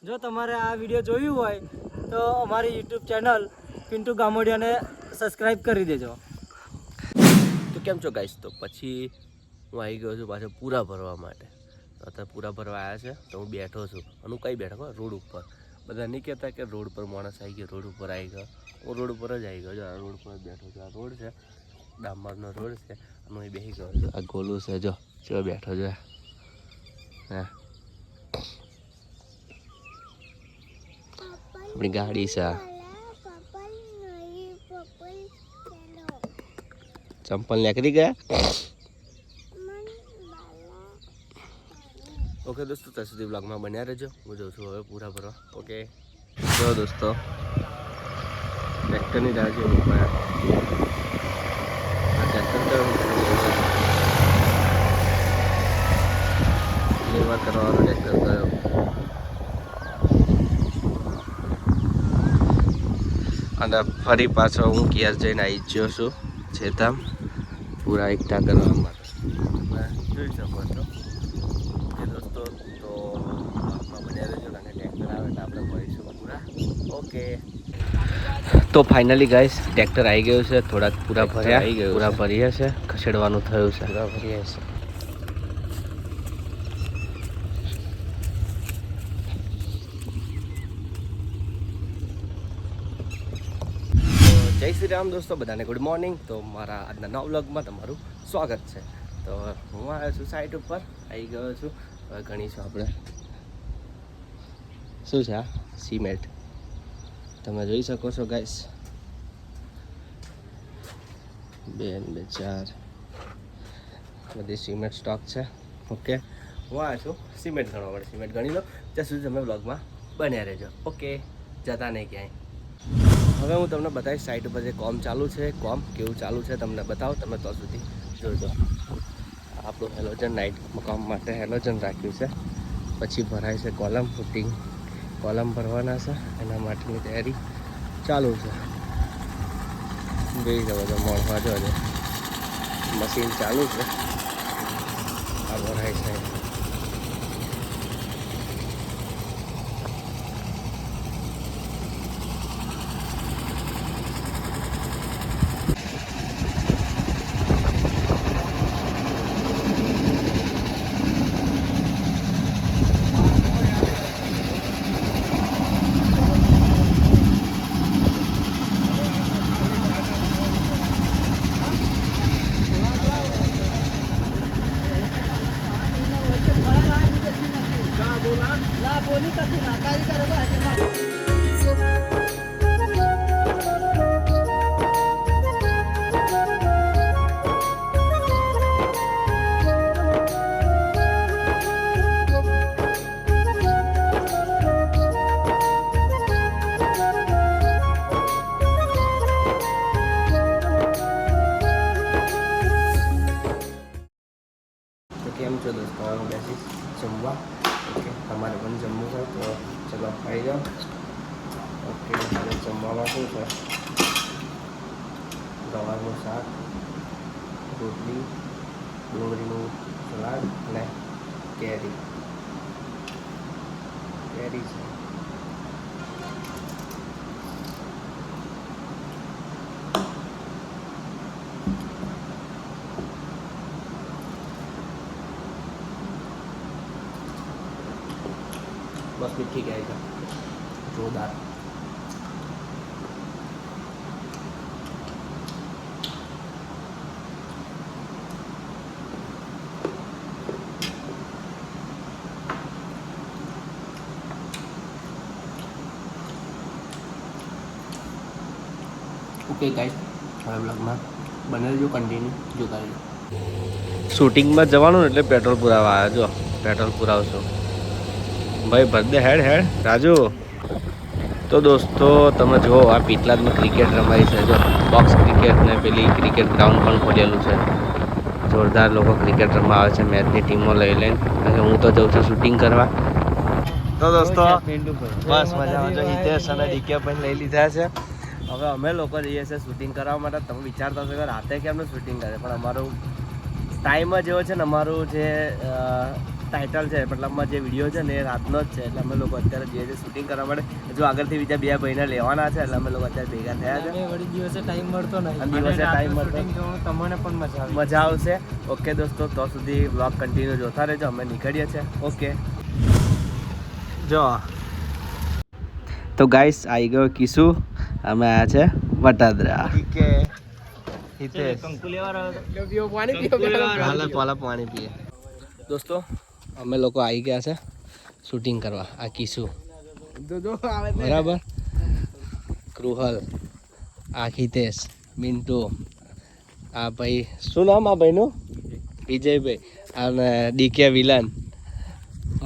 જો તમારે આ વિડીયો જોયું હોય તો અમારી યુટ્યુબ ચેનલ પિન્ટુ ગામોડિયાને સબસ્ક્રાઈબ કરી દેજો. તો કેમ છો ગાઈસ? તો પછી હું આવી ગયો છું પાછો પૂરા ભરવા માટે. તો અત્યારે પૂરા ભરવા આવ્યા છે તો હું બેઠો છું. અને હું કઈ બેઠો રોડ ઉપર. બધા નહીં કહેતા કે રોડ પર માણસ આવી ગયો, રોડ ઉપર આવી ગયો. હું રોડ ઉપર જ આવી ગયો છું. આ રોડ પર જ બેઠો છું. આ રોડ છે, ડામરનો રોડ છે. અને હું બેસી ગયો છું. આ ગોલું છે, જો ચેવો બેઠો છે. હા, આપણી ગાડી છે. ચંપલ નીકળી ગયા. ઓકે દોસ્તો, ત્યાં સુધી બ્લોગમાં બન્યા રહેજો. હું જઉં છું હવે પૂરા ભરવા. ઓકે જો દોસ્તો, ટ્રેક્ટરની રાહ જોઈ લેવા કરવાનો ટ્રેક્ટર ગયો. અને ફરી પાછો હું ઘેર જઈને આવી ગયો છું છેતામ પૂરા એકઠા કરવા માટે. જોઈ શકો છો એ દોસ્તો. તો બન્યા રહેજો, અને ટ્રેક્ટર આવે એટલે આપણે ભરીશું પૂરા. ઓકે તો ફાઇનલી ગાઈસ ટ્રેક્ટર આવી ગયું છે. થોડાક પૂરા ભર્યા, પૂરા ભર્યા છે. ખસેડવાનું થયું છે. પૂરા ભર્યા છે. જય શ્રી રામ દોસ્તો, બધાને ગુડ મોર્નિંગ. તો મારા આજના નવા વ્લોગમાં તમારું સ્વાગત છે. તો હું આવ્યો છું સાઈટ ઉપર, આવી ગયો છું. હવે ગણીશું આપણે શું છે. આ સિમેન્ટ તમે જોઈ શકો છો ગાઈસ. 2 અને 2 4 બધી સિમેન્ટ સ્ટોક છે. ઓકે હું આવ્યો છું સિમેન્ટ ગણવા માટે. સિમેન્ટ ગણી લો, ત્યાં સુધી તમે વ્લોગમાં બન્યા રહેજો. ઓકે, જતા નહીં ક્યાંય. હવે હું તમને બતાવીશ સાઈટ ઉપર જે કોમ ચાલુ છે, કોમ કેવું ચાલુ છે તમને બતાવો. તમે તો સુધી જોજો. આપણું હેલોજન નાઇટ કામ માટે હેલોજન રાખ્યું છે. પછી ભરાય છે કોલમ, ફૂટિંગ કોલમ ભરવાના છે, એના માટેની તૈયારી ચાલુ છે. જોઈ જાઓ, બધા મળવા જો મશીન ચાલુ છે. આ ભરાય છે. કેમ છો દોસ્તો? હું બેસીશ જમવા. ઓકે, તમારે પણ જમવું છે તો ચલો ખાઈ જાઓ. ઓકે, હવે જમવામાં શું છે? ગવારનું શાક, રોટલી, ડુંગળીનું સલાડ અને કેરી છે. बस मीठी क्या है जोरदार. ઓકે ગાઈસ, હવે બ્લોગમાં બને રહેજો, કન્ટિન્યુ જોતા રહેજો. શૂટિંગમાં જવાનું એટલે પેટ્રોલ પુરાવા આવ્યા. જો પેટ્રોલ પુરાવશો ભાઈ. ભરદે હેડ હેડ રાજુ. તો દોસ્તો તમે જુઓ, આ પીટલાદમાં ક્રિકેટ રમાય છે. જો બોક્સ ક્રિકેટ ને પેલી ક્રિકેટ ગ્રાઉન્ડ પણ ખોલેલું છે. જોરદાર લોકો ક્રિકેટ રમવા આવે છે, મેચની ટીમો લઈ લઈને. અને હું તો જઉં છું શૂટિંગ કરવા. તો દોસ્તો બસ મજામાં. જો હિતેશ અને ડીકે પણ લઈ લીધા છે. હવે અમે લોકો જઈએ છીએ શૂટિંગ કરવા માટે. તમે વિચારતા હશો કે રાતે કેમનું શૂટિંગ કરે, પણ અમારું ટાઈમ જ એવો છે ને. અમારું જે ટાઇટલ છે મતલબમાં જે વિડીયો છે ને એ રાતનો જ છે એટલે અમે લોકો અત્યારે જે શૂટિંગ કરવા માટે જો આગળથી બીજા 2 ભાઈને લેવાના છે એટલે અમે લોકો અત્યારે ભેગા થયા છે. વળી દિવસે ટાઈમ મળતો નહીં. અને દિવસે ટાઈમ મળતો તમને પણ મજા મજા આવશે. ઓકે દોસ્તો, તો સુધી વ્લોગ કન્ટિન્યુ જોતા રહેજો. અમે નીકળીએ છીએ. ઓકે જો તો ગાઈસ આવી ગયો કિસુ, અમે આયા છે વટાદરા. ઠીકે હિતેશ પાણી પીએ. દોસ્તો અમે લોકો આવી ગયા છે શૂટિંગ કરવા. આ કિસુ બરાબર, કૃહલ, આ હિતેશ, મિન્ટુ, આ ભાઈ શું નામ આ ભાઈનું, વિજયભાઈ, અને ડીકે વિલન.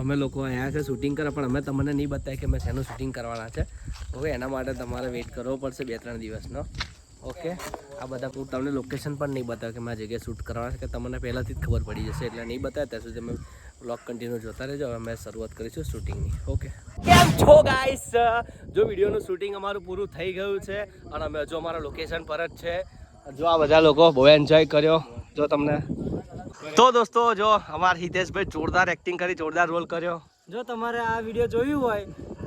અમે લોકો આવ્યા છે શૂટિંગ કરવા, પણ અમે તમને નહીં બતાવીએ કે અમે શેનું શૂટિંગ કરવાના છે. ઓકે, એના માટે તમારે વેઇટ કરવો પડશે 2-3 દિવસનો. ઓકે, આ બધા હું તમને લોકેશન પણ નહીં બતાવે કે મારી જગ્યાએ શૂટ કરવાના છે, કે તમને પહેલાંથી જ ખબર પડી જશે. એટલે નહીં બતાવે ત્યાં સુધી અમે વ્લોગ કન્ટિન્યુ જોતા રહેજો. હવે અમે શરૂઆત કરીશું શૂટિંગની. ઓકે, કેમ છો ગાઈસ? જો વિડીયોનું શૂટિંગ અમારું પૂરું થઈ ગયું છે અને અમે હજુ અમારા લોકેશન પર જ છે. જો આ બધા લોકો બહુ એન્જોય કર્યો. જો તમને તો દોસ્તો જો અમારા હિતેશભાઈ જોરદાર એક્ટિંગ કરી, જોરદાર રોલ કર્યો. જો તમારે આ વિડીયો જોયું હોય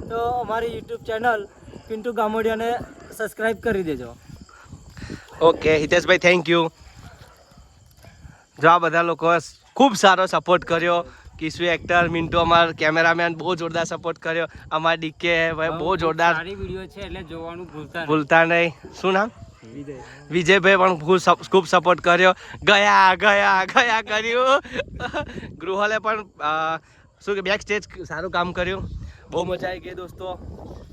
તો અમારી યુટ્યુબ ચેનલ પિન્ટુ ગામોડિયાને સબસ્ક્રાઈબ કરી દેજો. Okay Hiteshbhai, thank you. જો આ બધા લોકો ખૂબ સારો સપોર્ટ કર્યો. કિસુ એક્ટર, મિન્ટુ અમાર કેમેરામેન બહુ જોરદાર સપોર્ટ કર્યો. અમારા ડીકે ભાઈ બહુ જોરદાર વિડીયો છે એટલે જોવાનું ભૂલતા નહીં. શું નામ? વિજયભાઈ પણ ખૂબ સપોર્ટ કર્યો. ગયા કર્યું. ગૃહલે પણ શું કે બેક સ્ટેજ સારું કામ કર્યું. બહુ મજા આવી ગઈ દોસ્તો,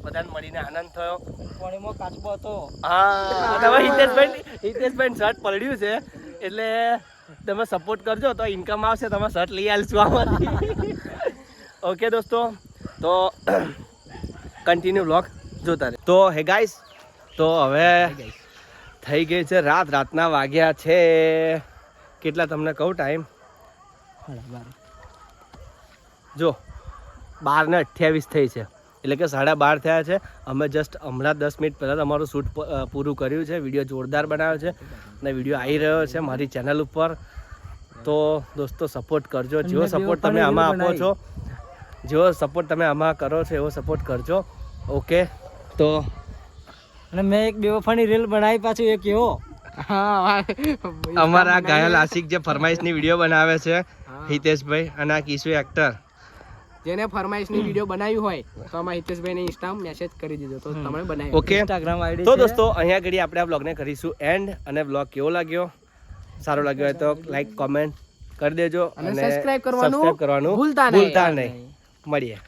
બધાને મળીને આનંદ થયો. પાણીમાં કાચબો હતો. હા, તમે હિતેશભાઈ શર્ટ પલડ્યું છે એટલે તમે સપોર્ટ કરજો તો ઇન્કમ આવશે. તમે શર્ટ લઈ આવીશું આમાંથી. ઓકે દોસ્તો, તો કન્ટિન્યુ વ્લોગ જોતા રહે. તો હે ગાઈસ, તો હવે થઈ ગઈ છે રાતના વાગ્યા છે કેટલા તમને કહું ટાઈમ? જો 12:28 થઈ છે, એટલે કે 12:30 થયા છે. અમે જસ્ટ હમણાં 10 મિનિટ પહેલાં અમારું શૂટ પૂરું કર્યું છે. વિડીયો જોરદાર બનાવ્યો છે અને વિડીયો આવી રહ્યો છે મારી ચેનલ ઉપર. તો દોસ્તો સપોર્ટ કરજો. જેવો સપોર્ટ તમે આમાં આપો છો, જેવો સપોર્ટ તમે આમાં કરો છો એવો સપોર્ટ કરજો. ઓકે, તો અને મેં એક બેવફાની રીલ બનાવી પાછું એક એવો. અમારા ઘાયલ આશિક જે ફરમાઈશની વિડીયો બનાવે છે હિતેશભાઈ, અને આ કિસુ એક્ટર જેને ફરમાઈશની વિડીયો બનાવી હોય તો આમાં હિતેશભાઈને ઇન્સ્ટામાં મેસેજ કરી દીધો તો તમે બનાવી. Okay, Instagram ID. તો દોસ્તો અહીંયા ઘડી આપણે આ બ્લોગને કરીશું એન્ડ. અને બ્લોગ કેવો લાગ્યો, સારો લાગ્યો હોય તો લાઈક કોમેન્ટ કરી દેજો અને સબસ્ક્રાઇબ કરવાનું ભૂલતા નહીં. મળીએ.